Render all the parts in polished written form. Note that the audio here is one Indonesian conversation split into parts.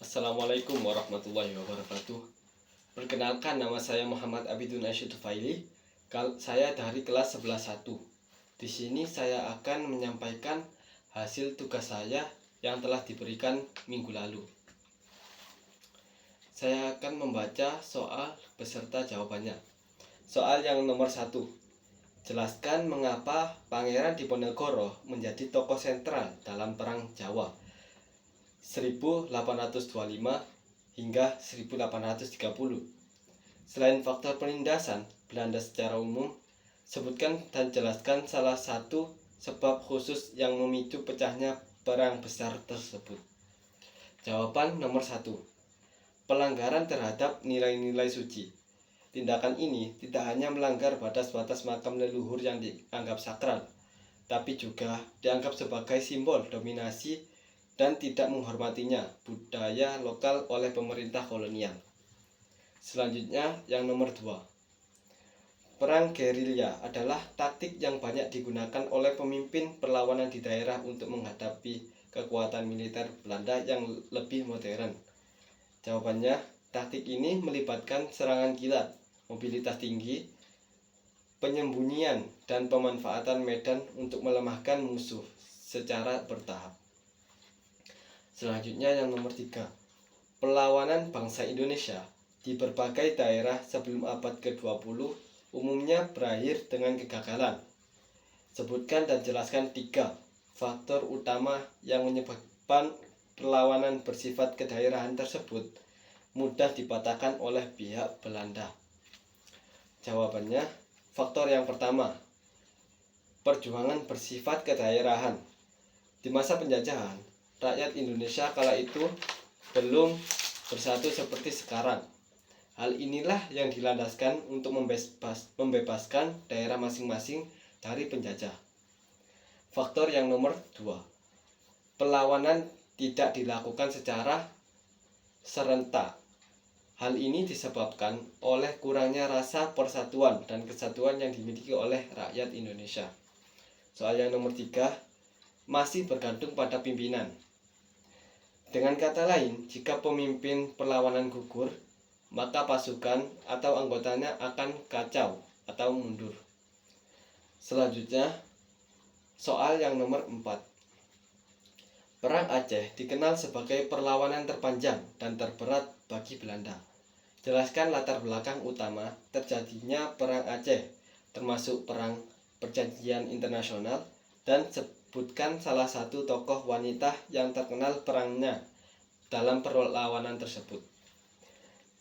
Assalamualaikum warahmatullahi wabarakatuh. Perkenalkan, nama saya Muhammad Abidun Asyitufaili. Saya dari kelas 11-1. Di sini saya akan menyampaikan hasil tugas saya yang telah diberikan minggu lalu. Saya akan membaca soal beserta jawabannya. Soal yang nomor 1. Jelaskan mengapa Pangeran Diponegoro menjadi tokoh sentral dalam Perang Jawa 1825 hingga 1830. Selain faktor penindasan Belanda secara umum, sebutkan dan jelaskan salah satu sebab khusus yang memicu pecahnya perang besar tersebut. Jawaban nomor 1. Pelanggaran terhadap nilai-nilai suci. Tindakan ini tidak hanya melanggar batas-batas makam leluhur yang dianggap sakral, tapi juga dianggap sebagai simbol dominasi dan tidak menghormatinya budaya lokal oleh pemerintah kolonial. Selanjutnya yang nomor 2. Perang gerilya adalah taktik yang banyak digunakan oleh pemimpin perlawanan di daerah untuk menghadapi kekuatan militer Belanda yang lebih modern. Jawabannya, taktik ini melibatkan serangan kilat, mobilitas tinggi, penyembunyian, dan pemanfaatan medan untuk melemahkan musuh secara bertahap. Selanjutnya yang nomor 3. Perlawanan bangsa Indonesia di berbagai daerah sebelum abad ke-20 umumnya berakhir dengan kegagalan. Sebutkan dan jelaskan 3 faktor utama yang menyebabkan perlawanan bersifat kedaerahan tersebut mudah dipatahkan oleh pihak Belanda. Jawabannya, faktor yang pertama, perjuangan bersifat kedaerahan. Di masa penjajahan, rakyat Indonesia kala itu belum bersatu seperti sekarang. Hal inilah yang dilandaskan untuk membebaskan daerah masing-masing dari penjajah. Faktor yang nomor 2. Perlawanan tidak dilakukan secara serentak. Hal ini disebabkan oleh kurangnya rasa persatuan dan kesatuan yang dimiliki oleh rakyat Indonesia. Soal yang nomor 3, masih bergantung pada pimpinan. Dengan kata lain, jika pemimpin perlawanan gugur, maka pasukan atau anggotanya akan kacau atau mundur. Selanjutnya, soal yang nomor 4. Perang Aceh dikenal sebagai perlawanan terpanjang dan terberat bagi Belanda. Jelaskan latar belakang utama terjadinya Perang Aceh, termasuk Perang Perjanjian Internasional, dan sebutkan salah satu tokoh wanita yang terkenal perangnya dalam perlawanan tersebut.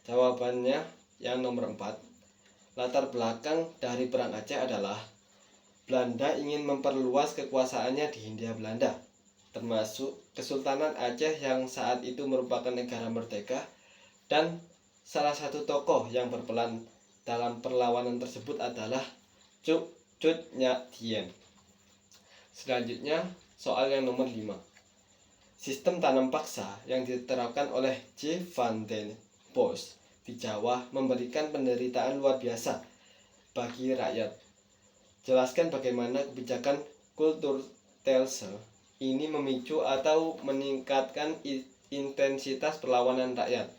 Jawabannya yang nomor 4. Latar belakang dari Perang Aceh adalah Belanda ingin memperluas kekuasaannya di Hindia Belanda, termasuk Kesultanan Aceh yang saat itu merupakan negara merdeka, dan salah satu tokoh yang berperan dalam perlawanan tersebut adalah Cut Nyak Dien. Selanjutnya, soal yang nomor 5. Sistem tanam paksa yang diterapkan oleh J. van den Bosch di Jawa memberikan penderitaan luar biasa bagi rakyat. Jelaskan bagaimana kebijakan Kulturtelse ini memicu atau meningkatkan intensitas perlawanan rakyat.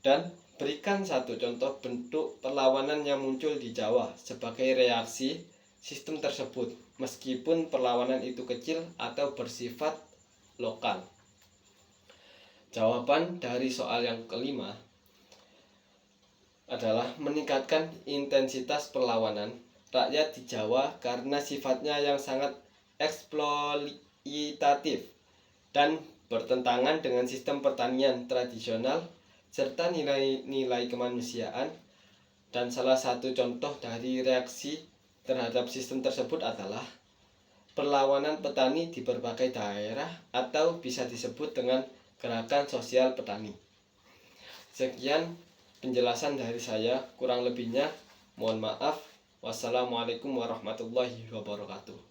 Dan berikan satu contoh bentuk perlawanan yang muncul di Jawa sebagai reaksi sistem tersebut, meskipun perlawanan itu kecil atau bersifat lokal. Jawaban dari soal yang kelima adalah meningkatkan intensitas perlawanan rakyat di Jawa karena sifatnya yang sangat eksploitatif dan bertentangan dengan sistem pertanian tradisional serta nilai-nilai kemanusiaan. Dan salah satu contoh dari reaksi terhadap sistem tersebut adalah perlawanan petani di berbagai daerah atau bisa disebut dengan gerakan sosial petani. Sekian penjelasan dari saya, kurang lebihnya mohon maaf. Wassalamualaikum warahmatullahi wabarakatuh.